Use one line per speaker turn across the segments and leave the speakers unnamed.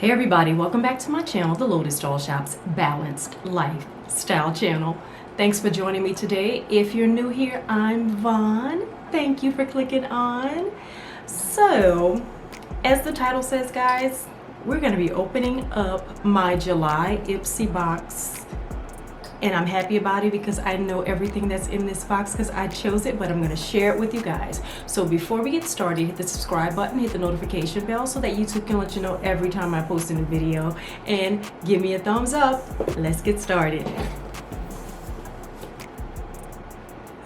Hey everybody, welcome back to my channel, the Lotus Doll Shop's Balanced Lifestyle channel. Thanks for joining me today. If you're new here, I'm Vaughn. Thank you for clicking on. So, as the title says, guys, we're going to be opening up my July IPSY box. And I'm happy about it because I know everything that's in this box because I chose it, but I'm going to share it with you guys. So before we get started, hit the subscribe button, hit the notification bell so that YouTube can let you know every time I post a new video, and give me a thumbs up. Let's get started.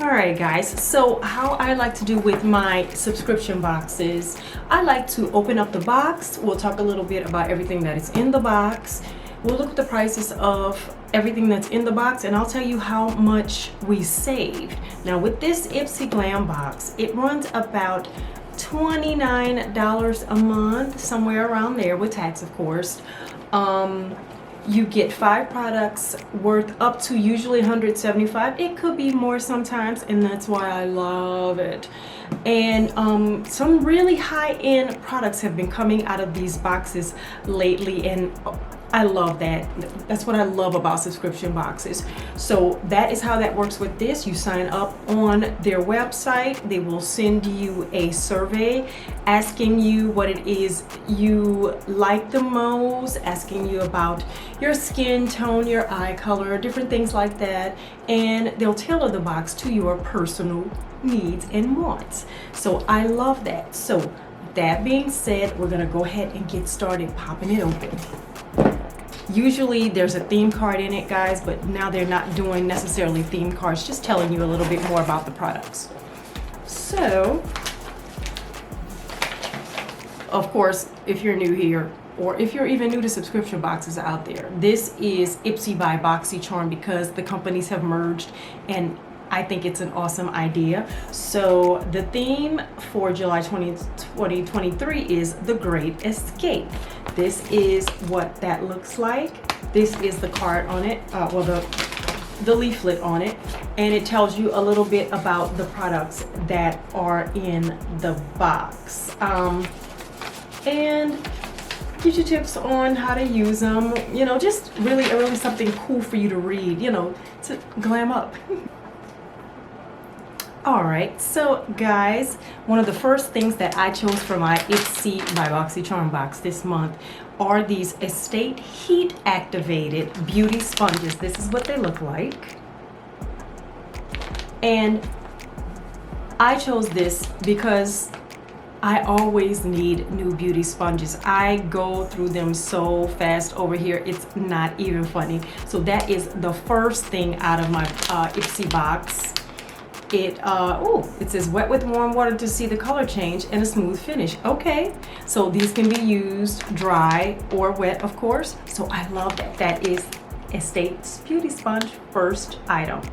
Alright guys, so how I like to do with my subscription boxes, I like to open up the box. We'll talk a little bit about everything that is in the box. We'll look at the prices of everything that's in the box, and I'll tell you how much we saved. Now with this IPSY Glam box, it runs about $29 a month, somewhere around there, with tax of course. You get 5 products worth up to usually $175. It could be more sometimes, and that's why I love it. And some really high-end products have been coming out of these boxes lately, and I love that. That's what I love about subscription boxes. So that is how that works with this. You sign up on their website. They will send you a survey asking you what it is you like the most, asking you about your skin tone, your eye color, different things like that. And they'll tailor the box to your personal needs and wants. So I love that. So that being said, we're gonna go ahead and get started popping it open. Usually there's a theme card in it, guys, but now they're not doing necessarily theme cards, just telling you a little bit more about the products. So, of course, if you're new here, or if you're even new to subscription boxes out there, this is IPSY by Boxycharm because the companies have merged, and I think it's an awesome idea. So the theme for July 2023 is The Great Escape. This is what that looks like. This is the card on it, well, the leaflet on it, and it tells you a little bit about the products that are in the box, and gives you tips on how to use them. You know, just really something cool for you to read. You know, to glam up. Alright, so guys, one of the first things that I chose for my IPSY by Boxycharm box this month are these Estate Heat Activated Beauty Sponges. This is what they look like. And I chose this because I always need new beauty sponges. I go through them so fast over here, it's not even funny. So that is the first thing out of my IPSY box. It says wet with warm water to see the color change and a smooth finish. Okay, so these can be used dry or wet, of course. So I love that. That is Estate's Beauty Sponge first item.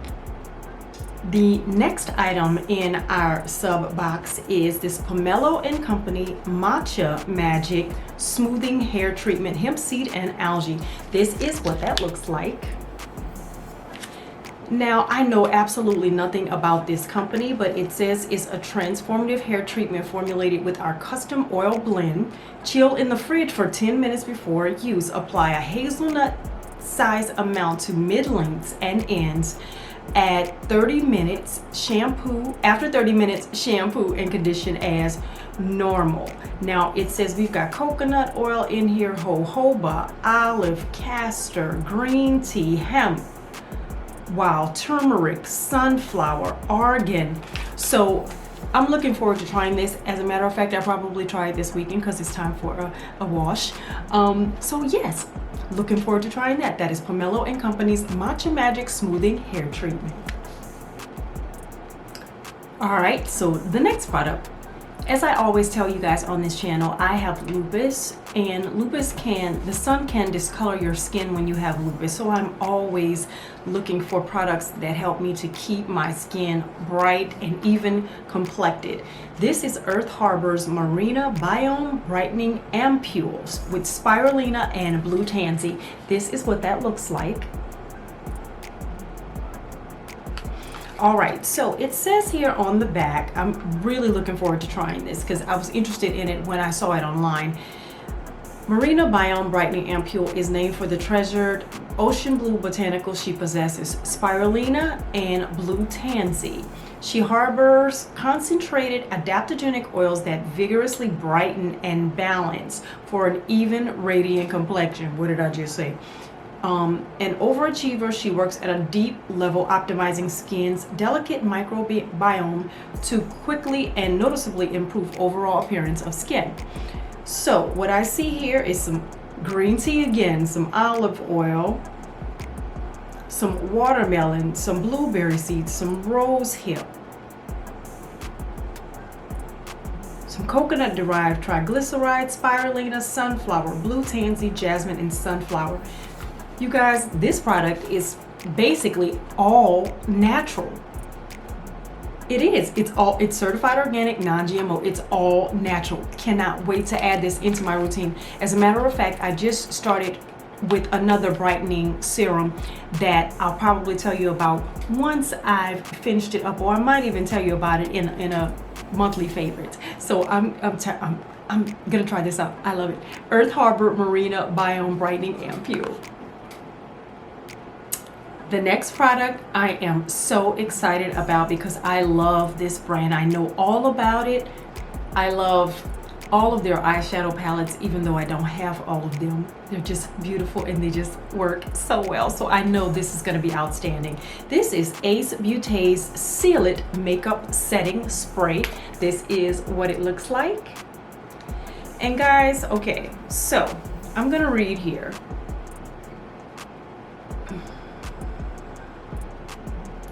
The next item in our sub box is this Pomelo & Company Matcha Magic Smoothing Hair Treatment, Hemp Seed and Algae. This is what that looks like. Now, I know absolutely nothing about this company, but it says it's a transformative hair treatment formulated with our custom oil blend. Chill in the fridge for 10 minutes before use. Apply a hazelnut size amount to mid-lengths and ends. Add 30 minutes shampoo. After 30 minutes, shampoo and condition as normal. Now, it says we've got coconut oil in here, jojoba, olive, castor, green tea, hemp, wow, turmeric, sunflower, argan. So I'm looking forward to trying this. As a matter of fact, I'll probably try it this weekend because it's time for a wash. So yes, looking forward to trying that. That is Pomelo & Company's Matcha Magic Smoothing Hair Treatment. All right, so the next product. As I always tell you guys on this channel, I have lupus, and the sun can discolor your skin when you have lupus. So I'm always looking for products that help me to keep my skin bright and even complected. This is Earth Harbor's Marina Biome Brightening Ampules with spirulina and blue tansy. This is what that looks like. All right, so it says here on the back, I'm really looking forward to trying this because I was interested in it when I saw it online. Marina Biome Brightening Ampoule is named for the treasured ocean blue botanicals she possesses, spirulina and blue tansy. She harbors concentrated adaptogenic oils that vigorously brighten and balance for an even, radiant complexion. What did I just say? An overachiever, she works at a deep level, optimizing skin's delicate microbiome to quickly and noticeably improve overall appearance of skin. So what I see here is some green tea again, some olive oil, some watermelon, some blueberry seeds, some rose hip, some coconut derived triglyceride, spirulina, sunflower, blue tansy, jasmine, and sunflower. You guys, this product is basically all natural. It is. It's certified organic, non-GMO. It's all natural. Cannot wait to add this into my routine. As a matter of fact, I just started with another brightening serum that I'll probably tell you about once I've finished it up, or I might even tell you about it in a monthly favorite. So I'm gonna try this out. I love it. Earth Harbor Marina Biome Brightening Ampoule. The next product I am so excited about because I love this brand. I know all about it. I love all of their eyeshadow palettes, even though I don't have all of them. They're just beautiful and they just work so well. So I know this is gonna be outstanding. This is Ace Beauté's Seal It Makeup Setting Spray. This is what it looks like. And guys, okay, so I'm gonna read here.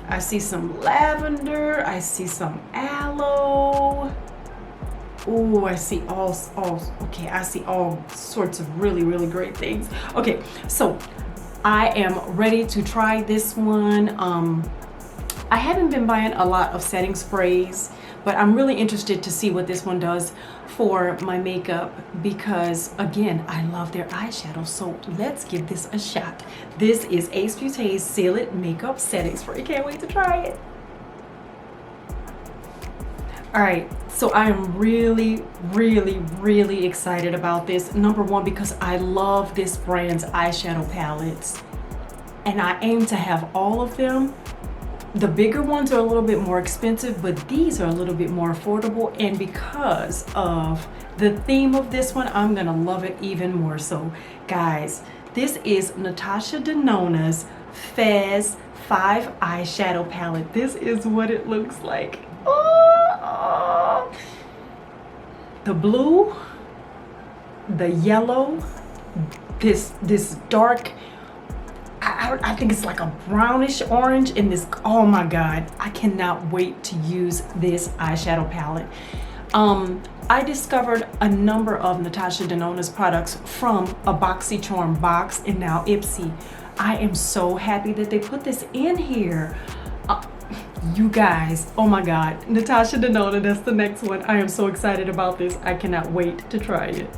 I see some lavender, I see some aloe. Oh, I see okay, I see all sorts of really great things. Okay, so I am ready to try this one. I haven't been buying a lot of setting sprays, but I'm really interested to see what this one does for my makeup because, again, I love their eyeshadow. So let's give this a shot. This is Ace Beauté's Seal It Makeup Setting Spray. Can't wait to try it. All right, so I am really excited about this. Number one, because I love this brand's eyeshadow palettes and I aim to have all of them. The bigger ones are a little bit more expensive, but these are a little bit more affordable. And because of the theme of this one, I'm gonna love it even more. So guys, this is Natasha Denona's Fez 5 eyeshadow palette. This is what it looks like. Oh, the blue, the yellow, this dark, I think it's like a brownish orange, in this. Oh my god, I cannot wait to use this eyeshadow palette. I discovered a number of Natasha Denona's products from a Boxycharm box and now IPSY. I am so happy that they put this in here. You guys, oh my god, Natasha Denona, that's the next one. I am so excited about this. I cannot wait to try it.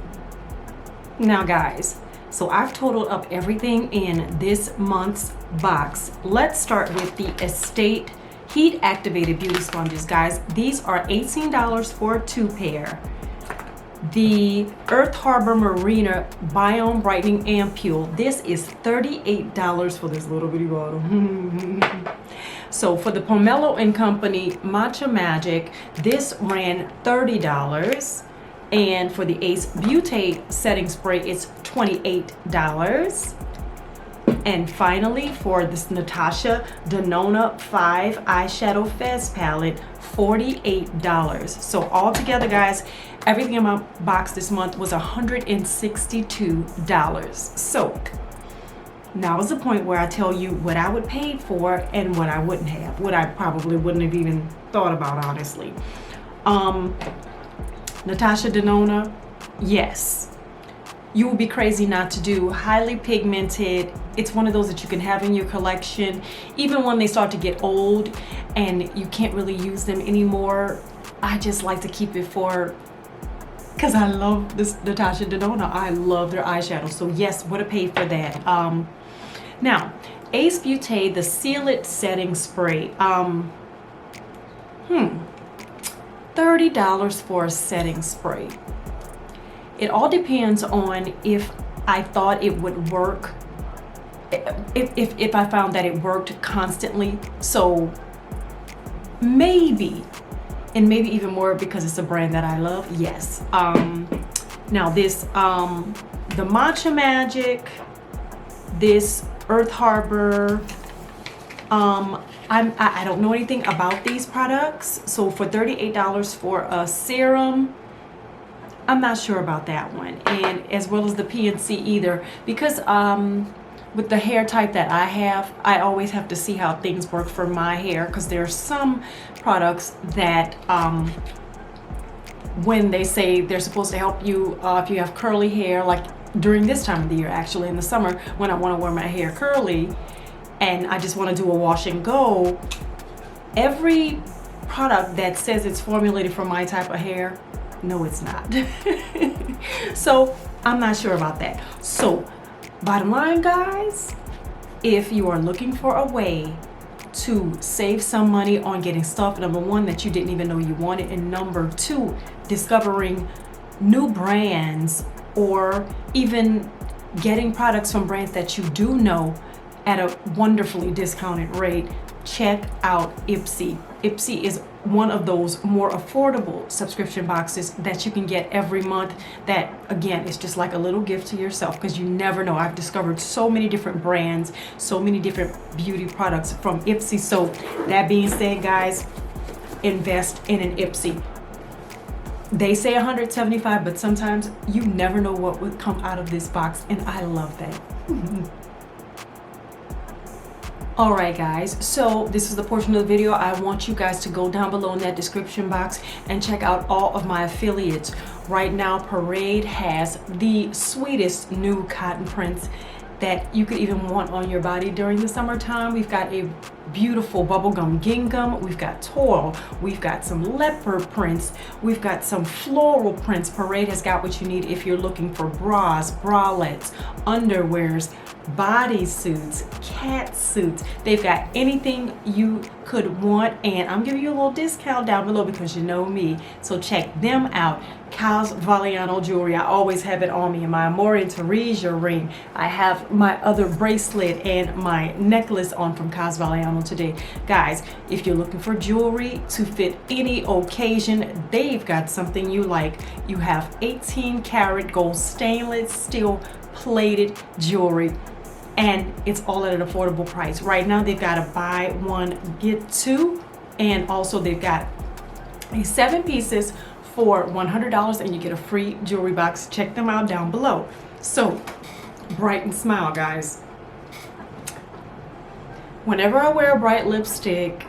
Now guys, so I've totaled up everything in this month's box. Let's start with the Estate Heat Activated Beauty Sponges. Guys, these are $18 for 2 pair. The Earth Harbor Marina Biome Brightening Ampoule. This is $38 for this little bitty bottle. So for the Pomelo and Company Matcha Magic, this ran $30. And for the Ace Beauté setting spray, it's $28. And finally, for this Natasha Denona 5 eyeshadow Fez palette, $48. So altogether, guys, everything in my box this month was $162. So now is the point where I tell you what I would pay for and what I wouldn't have, what I probably wouldn't have even thought about, honestly. Natasha Denona, yes, you would be crazy not to do. Highly pigmented. It's one of those that you can have in your collection even when they start to get old and you can't really use them anymore. I just like to keep it for, because I love this Natasha Denona. I love their eyeshadow. So yes, would have paid for that. Now, Ace Beauté, the Seal It setting spray. $30 for a setting spray. It all depends on if I thought it would work, if I found that it worked constantly. So maybe, and maybe even more because it's a brand that I love, yes. Now this, the Matcha Magic, this Earth Harbor, I don't know anything about these products. So for $38 for a serum, I'm not sure about that one. And as well as the PNC either, because with the hair type that I have, I always have to see how things work for my hair, because there are some products that when they say they're supposed to help you if you have curly hair, like during this time of the year, actually in the summer when I want to wear my hair curly and I just want to do a wash and go, every product that says it's formulated for my type of hair, no it's not. So I'm not sure about that. So bottom line, guys, if you are looking for a way to save some money on getting stuff, number one, that you didn't even know you wanted, and number two, discovering new brands or even getting products from brands that you do know at a wonderfully discounted rate, check out IPSY. IPSY is one of those more affordable subscription boxes that you can get every month, that again is just like a little gift to yourself, because you never know. I've discovered so many different brands, so many different beauty products from IPSY. So that being said, guys, invest in an IPSY. They say $175, but sometimes you never know what would come out of this box, and I love that. All right, guys, so this is the portion of the video I want you guys to go down below in that description box and check out all of my affiliates. Right now, Parade has the sweetest new cotton prints that you could even want on your body during the summertime. We've got a beautiful bubblegum gingham, we've got toil, we've got some leopard prints, we've got some floral prints. Parade has got what you need if you're looking for bras, bralettes, underwears, bodysuits, cat suits. They've got anything you could want, and I'm giving you a little discount down below because you know me. So check them out. Cos Valiano jewelry, I always have it on me, and my Amore and Teresa ring. I have my other bracelet and my necklace on from Cos Valiano today. Guys, if you're looking for jewelry to fit any occasion, they've got something you like. You have 18 karat gold stainless steel plated jewelry, and it's all at an affordable price. Right now they've got a buy one get two, and also they've got a 7 pieces for $100 and you get a free jewelry box. Check them out down below. So Bright and Smile, guys. Whenever I wear a bright lipstick,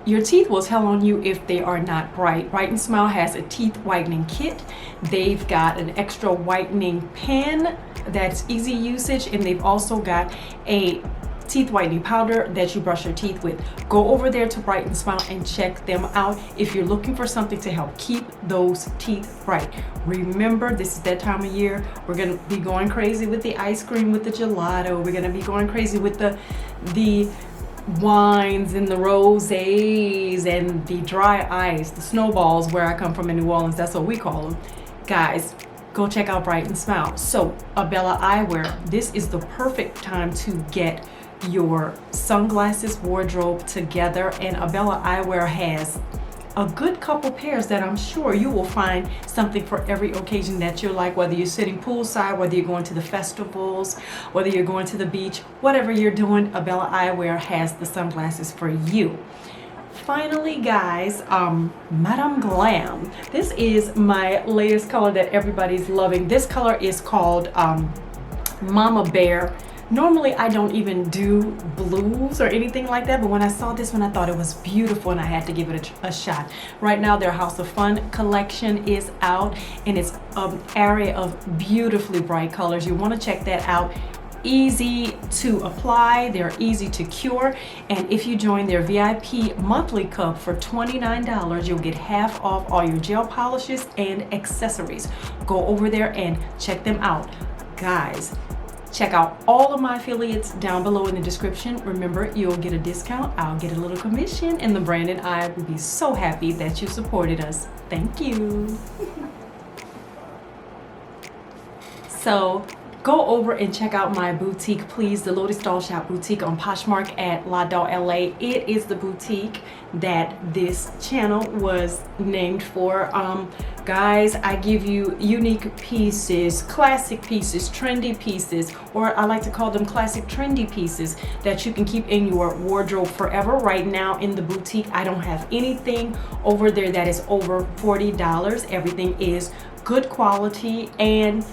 your teeth will tell on you if they are not bright. Bright and Smile has a teeth whitening kit. They've got an extra whitening pen that's easy usage, and they've also got a teeth whitening powder that you brush your teeth with. Go over there to Bright and Smile and check them out if you're looking for something to help keep those teeth bright. Remember, this is that time of year. We're gonna be going crazy with the ice cream, with the gelato. We're gonna be going crazy with the wines and the rosés and the dry ice, the snowballs, where I come from in New Orleans. That's what we call them. Guys, go check out Bright and Smile. So Abella Eyewear, this is the perfect time to get your sunglasses wardrobe together, and Abella Eyewear has a good couple pairs that I'm sure you will find something for every occasion that you like, whether you're sitting poolside, whether you're going to the festivals, whether you're going to the beach, whatever you're doing, Abella Eyewear has the sunglasses for you. Finally, guys, Madame Glam. This is my latest color that everybody's loving. This color is called Mama Bear. Normally I don't even do blues or anything like that, but when I saw this one, I thought it was beautiful and I had to give it a shot. Right now their House of Fun collection is out, and it's an array of beautifully bright colors. You want to check that out. Easy to apply, they're easy to cure, and if you join their VIP monthly club for $29, you'll get half off all your gel polishes and accessories. Go over there and check them out. Guys, check out all of my affiliates down below in the description. Remember, you'll get a discount, I'll get a little commission, and the brand and I will be so happy that you supported us. Thank you. So go over and check out my boutique, please. The Lotus Doll Shop Boutique on Poshmark at L.A. It is the boutique that this channel was named for. Guys, I give you unique pieces, classic pieces, trendy pieces, or I like to call them classic trendy pieces that you can keep in your wardrobe forever. Right now in the boutique, I don't have anything over there that is over $40. Everything is good quality, and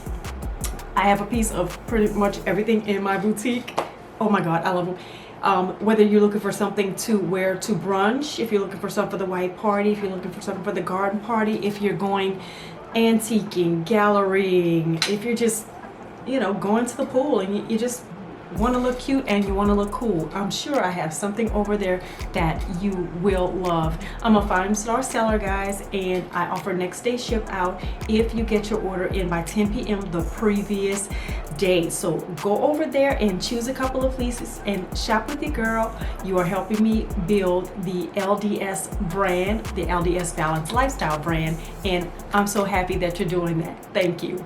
I have a piece of pretty much everything in my boutique. Oh my God, I love them. Whether you're looking for something to wear to brunch, if you're looking for something for the white party, if you're looking for something for the garden party, if you're going antiquing, gallerying, if you're just, you know, going to the pool and you just want to look cute and you want to look cool, I'm sure I have something over there that you will love. I'm a 5-star seller, guys, and I offer next day ship out if you get your order in by 10 p.m. the previous day. So go over there and choose a couple of pieces and shop with your girl. You are helping me build the LDS brand, the LDS Balanced Lifestyle brand, and I'm so happy that you're doing that. Thank you.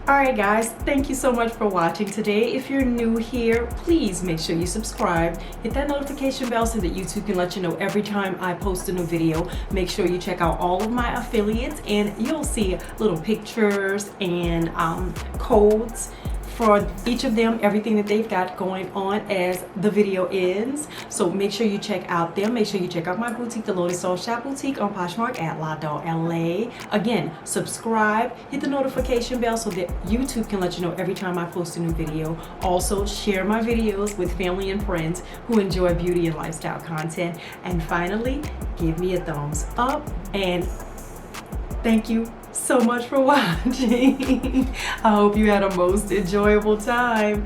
Alright guys, thank you so much for watching today. If you're new here, please make sure you subscribe. Hit that notification bell so that YouTube can let you know every time I post a new video. Make sure you check out all of my affiliates and you'll see little pictures and codes for each of them, everything that they've got going on as the video ends. So make sure you check out them. Make sure you check out my boutique, the Lotus Doll Shop Boutique on Poshmark at L.A. Again, subscribe, hit the notification bell so that YouTube can let you know every time I post a new video. Also, share my videos with family and friends who enjoy beauty and lifestyle content. And finally, give me a thumbs up, and thank you so much for watching. I hope you had a most enjoyable time.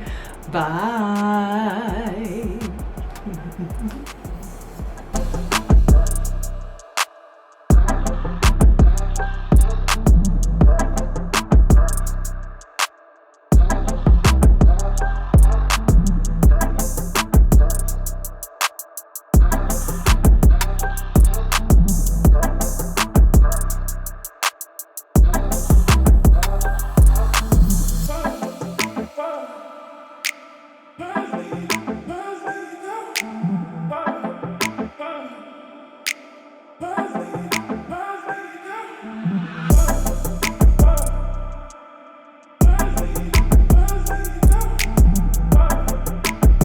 Bye.